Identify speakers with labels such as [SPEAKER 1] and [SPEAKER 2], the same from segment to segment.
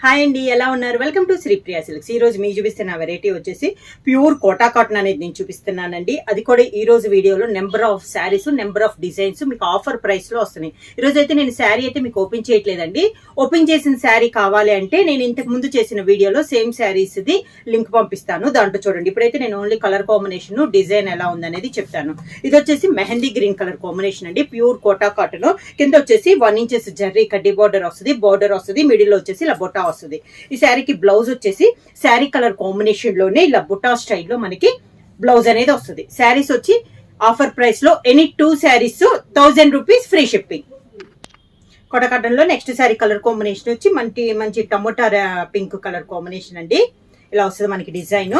[SPEAKER 1] Hi అండి, ఎలా ఉన్నారు? Welcome to Sripriya silks. ఈ రోజు మీకు చూపిస్తున్న వెరైటీ వచ్చేసి ప్యూర్ కోటా కాటన్ అనేది నేను చూపిస్తున్నానండి. అది కూడా ఈ రోజు వీడియోలో number of saris, number of designs మీకు ఆఫర్ ప్రైస్ లో వస్తున్నాయి. ఈ రోజు అయితే నేను శారీ అయితే మీకు ఓపెన్ చేయట్లేదండి. ఓపెన్ చేసిన శారీ కావాలి అంటే నేను ఇంతకు ముందు చేసిన వీడియోలో సేమ్ శారీస్ ది లింక్ పంపిస్తాను, దాంట్లో చూడండి. ఇప్పుడైతే నేను ఓన్లీ కలర్ కాంబినేషన్, డిజైన్ ఎలా ఉందనేది చెప్తాను. ఇది వచ్చేసి మెహందీ గ్రీన్ కలర్ కాంబినేషన్ అండి, ప్యూర్ కోటా కాటన్. కింద వచ్చేసి 1 ఇంచెస్ జర్రీ కడ్డీ బార్డర్ వస్తుంది, మిడిల్ లో వచ్చేసి ఇలా బొట్టా వస్తుంది. ఈ శారీకి బ్లౌజ్ వచ్చేసి శారీ కలర్ కాంబినేషన్ లోనే ఇలా బుటా స్టైల్లో మనకి బ్లౌజ్ అనేది వస్తుంది. శారీస్ వచ్చి ఆఫర్ ప్రైస్ లో any 2 saris 1000 rupees free shipping. Kota cotton లో నెక్స్ట్ శారీ కలర్ కాంబినేషన్ వచ్చి మంచి టమోటా పింక్ కలర్ కాంబినేషన్ అండి. ఇలా వస్తుంది మనకి డిజైన్.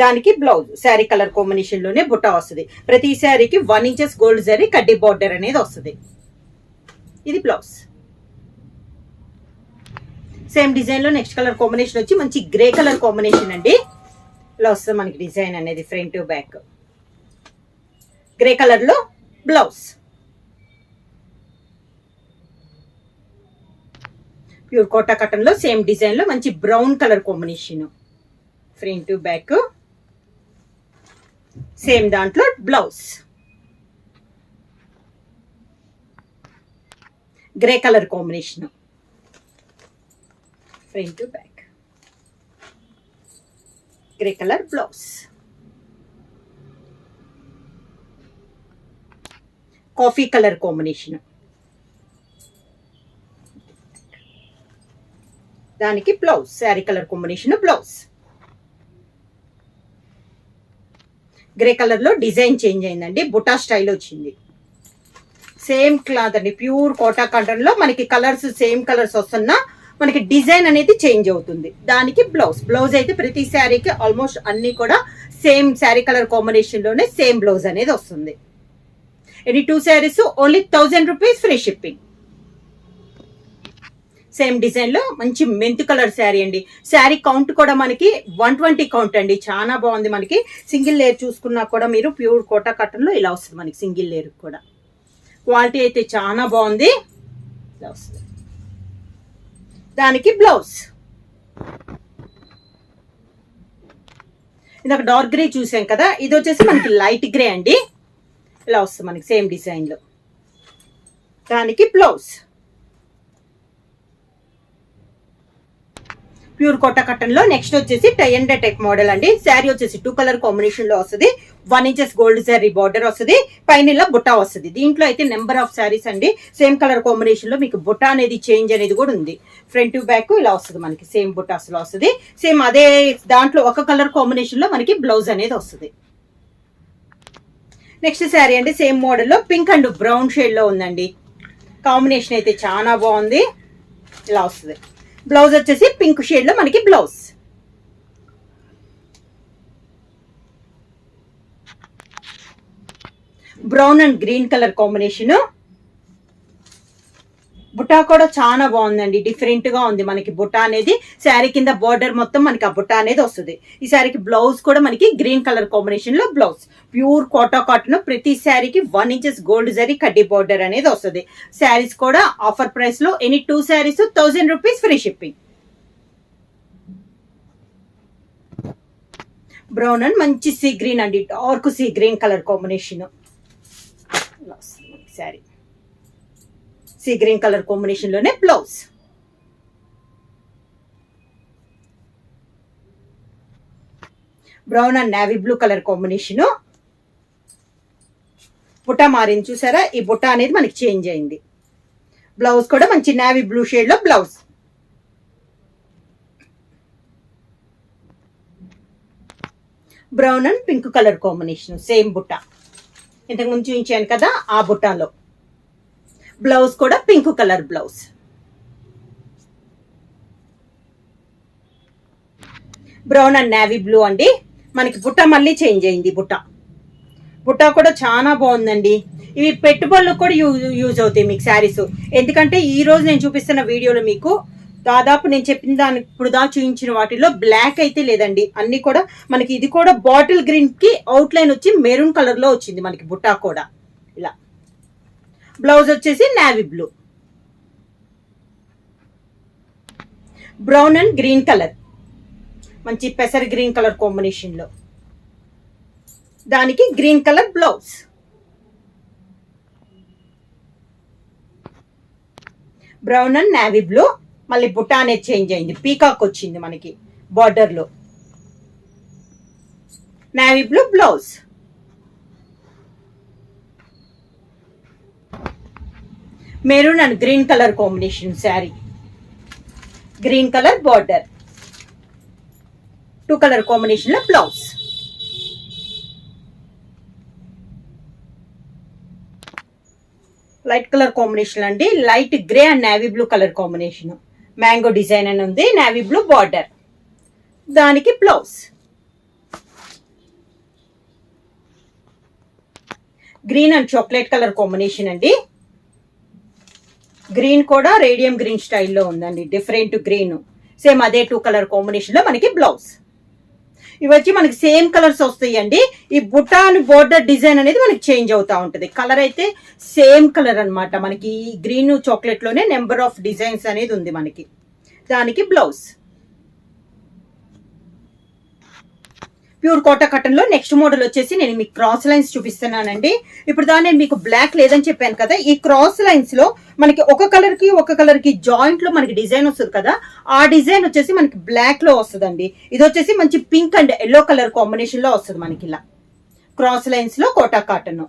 [SPEAKER 1] దానికి బ్లౌజ్ శారీ కలర్ కాంబినేషన్ లోనే బుటా వస్తుంది. ప్రతి శారీకి 1 ఇంచెస్ గోల్డ్ జరీ కడ్డీ బార్డర్ అనేది వస్తుంది. ఇది బ్లౌజ్. సేమ్ డిజైన్ లో నెక్స్ట్ కలర్ కాంబినేషన్ వచ్చి మంచి గ్రే కలర్ కాంబినేషన్ అండి. ఇలా వస్తుంది మనకి డిజైన్ అనేది front to back. Grey colour లో బ్లౌజ్. ప్యూర్ కోటా కాటన్ లో సేమ్ డిజైన్ లో మంచి brown colour combination. Front to back same దాంట్లో blouse. Grey colour combination front to back. Grey colour blouse. Coffee colour combination. దానికి blouse sari colour combination blouse. Grey colour లో design change అయిందండి, బుటా style వచ్చింది. Same cloth అండి, pure Kota cotton లో మనకి colours same colours వస్తున్నా మనకి డిజైన్ అనేది చేంజ్ అవుతుంది. దానికి బ్లౌజ్ అయితే ప్రతి శారీకి ఆల్మోస్ట్ అన్ని కూడా సేమ్ శారీ కలర్ కాంబినేషన్ లోనే సేమ్ బ్లౌజ్ అనేది వస్తుంది. Any 2 saris only 1000 rupees free shipping. Same design లో మంచి మెంత్ కలర్ శారీ అండి. శారీ కౌంట్ కూడా మనకి 120 కౌంట్ అండి, చాలా బాగుంది. మనకి సింగిల్ లేయర్ చూసుకున్నా కూడా మీరు ప్యూర్ కోటా కాటన్ లో ఇలా వస్తుంది మనకి సింగిల్ లేయర్ కూడా. క్వాలిటీ అయితే చాలా బాగుంది. ఇలా వస్తుంది. దానికి బ్లౌజ్. ఇందాక డార్క్ గ్రే చూసాం కదా, ఇది వచ్చేసి మనకి లైట్ గ్రే అండి. ఇలా వస్తుంది మనకి సేమ్ డిజైన్ లో. దానికి బ్లౌజ్. ప్యూర్ కోటా కాటన్ లో నెక్స్ట్ వచ్చేసి tie and dye type model అండి. శారీ వచ్చేసి 2 కలర్ కాంబినేషన్ లో వస్తుంది. 1 ఇంచెస్ గోల్డ్ శారీ బార్డర్ వస్తుంది, పైన ఇలా బుట్టా వస్తుంది. దీంట్లో అయితే నెంబర్ ఆఫ్ శారీస్ అండి. సేమ్ కలర్ కాంబినేషన్ లో మీకు బుట్టా అనేది చేంజ్ అనేది కూడా ఉంది. ఫ్రంట్ టు బ్యాక్ ఇలా వస్తుంది మనకి సేమ్ బుట్టాస్ లో వస్తుంది. సేమ్ అదే దాంట్లో ఒక కలర్ కాంబినేషన్ లో మనకి బ్లౌజ్ అనేది వస్తుంది. నెక్స్ట్ శారీ అండి, సేమ్ మోడల్ లో పింక్ అండ్ బ్రౌన్ షేడ్ లో ఉందండి. కాంబినేషన్ అయితే చాలా బాగుంది. ఇలా వస్తుంది. బ్లౌజ్ వచ్చేసి పింక్ షేడ్ లో మనకి blouse. Brown and green colour combination. బుట్టా కూడా చాలా బాగుందండి, డిఫరెంట్ గా ఉంది మనకి బుట్టా అనేది. శారీ కింద బార్డర్ మొత్తం మనకి ఆ బుట్టా అనేది వస్తుంది. ఈ శారీకి బ్లౌజ్ కూడా మనకి గ్రీన్ కలర్ కాంబినేషన్ లో బ్లౌజ్. Pure Kota cotton. ప్రతి శారీకి 1 ఇంచెస్ గోల్డ్ జరీ కడ్డీ బార్డర్ అనేది వస్తుంది. శారీస్ కూడా ఆఫర్ ప్రైస్ లో any 2 saris 1000 rupees free shipping. Brown and మంచి సీ గ్రీన్ అండి, dark sea green colour combination. Sari sea green colour combination లోనే blouse. Brown and navy blue colour combination. బుట్టా మారింది చూసారా, ఈ బుట్టా అనేది మనకి చేంజ్ అయింది. బ్లౌజ్ కూడా మంచి నేవీ బ్లూ షేడ్ లో blouse. Brown and pink colour combination same బుట్టా. ఇంతకు ముందు చూపించాను కదా ఆ బుట్టాలో. బ్లౌజ్ కూడా pink colour blouse. Brown and navy blue అండి. మనకి బుట్ట మళ్ళీ చేంజ్ అయింది. బుట్టా కూడా చాలా బాగుందండి. ఇవి పెట్టుబడులకు కూడా యూజ్ అవుతాయి మీకు శారీస్. ఎందుకంటే ఈ రోజు నేను చూపిస్తున్న వీడియోలో మీకు దాదాపు నేను చెప్పిన దానికి ఇప్పుడు చూపించిన వాటిలో బ్లాక్ అయితే లేదండి, అన్ని కూడా మనకి. ఇది కూడా బాటిల్ గ్రీన్ కి అవుట్ లైన్ వచ్చి మెరూన్ కలర్ లో వచ్చింది మనకి బుట్టా కూడా. ఇలా బ్లౌజ్ వచ్చేసి navy blue. Brown and green colour, మంచి పెసర్ గ్రీన్ కలర్ కాంబినేషన్ లో, దానికి green colour blouse. Brown and navy blue, మళ్ళీ బుట్ట అనేది చేంజ్ అయింది, పీకాక్ వచ్చింది మనకి బార్డర్ లో. Navy blue blouse, maroon and green colour combination sari, green colour border, 2 colour combination లో బ్లౌజ్. లైట్ కలర్ కాంబినేషన్ అండి, light grey and navy blue colour combination, mango design అని ఉంది, నావీ బ్లూ బార్డర్, దానికి blouse. Green and chocolate colour combination అండి, green కూడా radium green స్టైల్లో ఉందండి, different green, same అదే 2 కలర్ కాంబినేషన్ లో మనకి బ్లౌజ్. ఇవి వచ్చి మనకి సేమ్ కలర్స్ వస్తాయండి. ఈ బుటాన్ బోర్డర్ డిజైన్ అనేది మనకి చేంజ్ అవుతా ఉంటది. కలర్ అయితే సేమ్ కలర్ అన్నమాట. మనకి గ్రీన్ చాక్లెట్ లోనే నెంబర్ ఆఫ్ డిజైన్స్ అనేది ఉంది మనకి. దానికి బ్లౌజ్. ప్యూర్ కోటా కాటన్ లో నెక్స్ట్ మోడల్ వచ్చేసి నేను మీకు క్రాస్ లైన్స్ చూపిస్తున్నానండి. ఇప్పుడు దాన్ని నేను మీకు బ్లాక్ లేదని చెప్పాను కదా, ఈ క్రాస్ లైన్స్ లో మనకి ఒక కలర్ కి జాయింట్ లో మనకి డిజైన్ వస్తుంది కదా, ఆ డిజైన్ వచ్చేసి మనకి బ్లాక్ లో వస్తుందండి. ఇది వచ్చేసి మంచి pink and yellow colour combination లో వస్తుంది మనకి. ఇలా క్రాస్ లైన్స్ లో Kota cotton,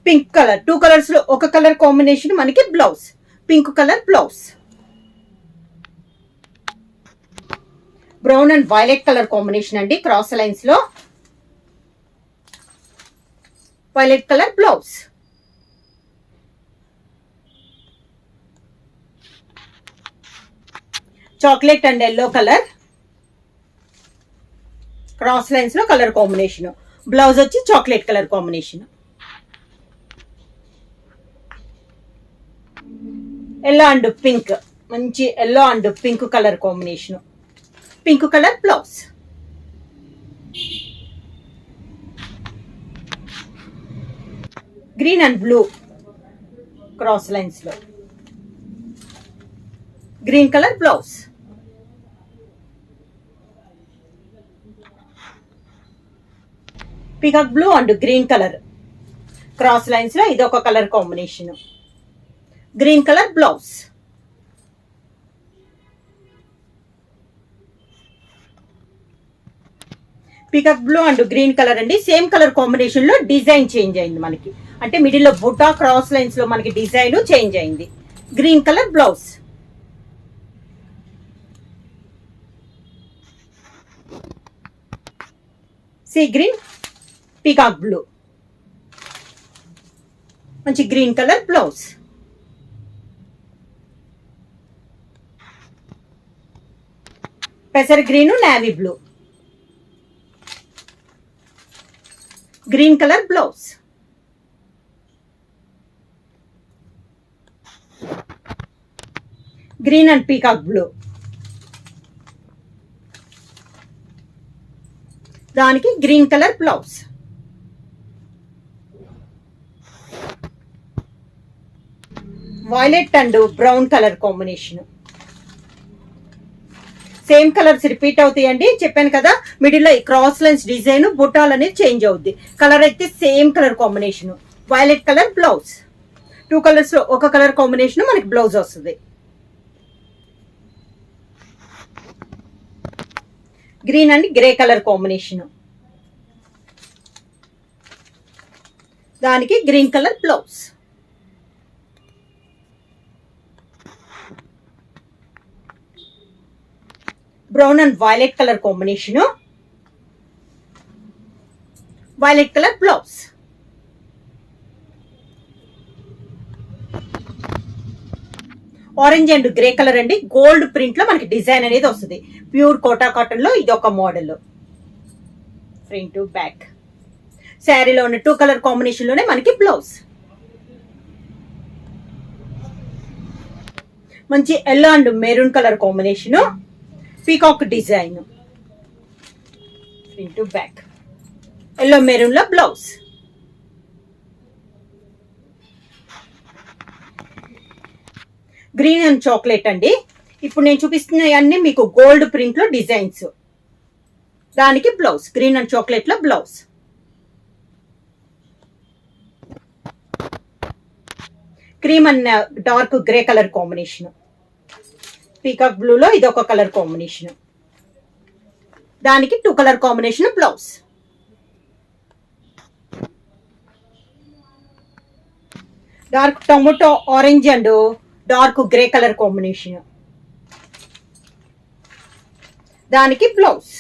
[SPEAKER 1] pink colour, 2 colours లో ఒక కలర్ కాంబినేషన్ మనకి blouse, pink colour blouse. Brown and violet colour combination అండి, క్రాస్ లైన్స్ లో violet colour blouse. Chocolate and yellow colour cross lines లో కలర్ కాంబినేషన్, బ్లౌజ్ వచ్చి chocolate colour combination. Yellow and pink, మంచి yellow and pink colour combination, pink colour blouse. Green and blue cross lines లో green colour blouse. Peacock blue and green colour cross lines లో ఇది ఒక colour combination, green colour blouse. Peacock blue and green colour అండి, same colour combination లో design change అయింది మనకి. అంటే middle లో బుట్టా క్రాస్ లైన్స్ లో మనకి డిజైన్ చేంజ్ అయింది. Green colour blouse, sea green, peacock blue, మంచి గ్రీన్ కలర్ బ్లౌజ్. పెసర్ green, navy blue, green colour blouse. Green and peacock blue, దానికి green colour blouse. Violet and brown colour combination, same colours repeat అవుతాయండి. చెప్పాను కదా, middle లో cross lines design బుటాల్ అనేది change అవుద్ది. Colour అయితే same colour combination, violet colour blouse. 2 colours లో ఒక కలర్ కాంబినేషన్ మనకి బ్లౌజ్ వస్తుంది. Green and grey colour combination, దానికి green colour blouse. Brown and violet colour combination, violet colour blouse. Orange and grey colour అండి, gold print లో మనకి design అనేది వస్తుంది. ప్యూర్ కోటా కాటన్ లో ఇది ఒక మోడల్. ఫ్రంట్ టు బ్యాక్ శారీలో ఉన్న 2 కలర్ కాంబినేషన్ లోనే మనకి బ్లౌజ్. మంచి yellow and maroon colour combination, peacock design, front to back yellow maroon లో బ్లౌజ్. గ్రీన్ అండ్ చాక్లెట్ అండి, ఇప్పుడు నేను చూపిస్తున్నవన్నీ మీకు గోల్డ్ ప్రింట్ లో డిజైన్స్. దానికి బ్లౌజ్ గ్రీన్ అండ్ చాక్లెట్ లో blouse. Cream and dark grey colour combination. Peacock blue లో ఇది ఒక కలర్ కాంబినేషన్. దానికి 2 colour combination blouse. Dark tomato orange and dark grey colour combination. దానికి బ్లౌజ్.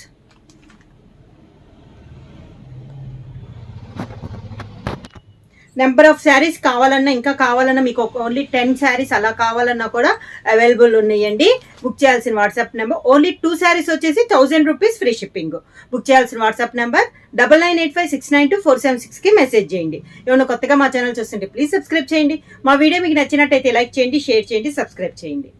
[SPEAKER 1] నెంబర్ ఆఫ్ శారీస్ కావాలన్నా ఇంకా కావాలన్నా మీకు ఓన్లీ 10 శారీస్ అలా కావాలన్నా కూడా అవైలబుల్ ఉన్నాయండి. బుక్ చేయాల్సిన వాట్సాప్ నెంబర్ ఓన్లీ 2 శారీస్ వచ్చేసి 1000 రూపీస్ ఫ్రీ షిప్పింగ్. బుక్ చేయాల్సిన వాట్సాప్ నెంబర్ 9985692476కి మెసేజ్ చేయండి. ఏమైనా కొత్తగా మా ఛానల్ చూస్తుంటే ప్లీజ్ సబ్స్క్రైబ్ చేయండి. మా వీడియో మీకు నచ్చినట్టయితే లైక్ చేయండి, షేర్ చేయండి, సబ్స్క్రైబ్ చేయండి.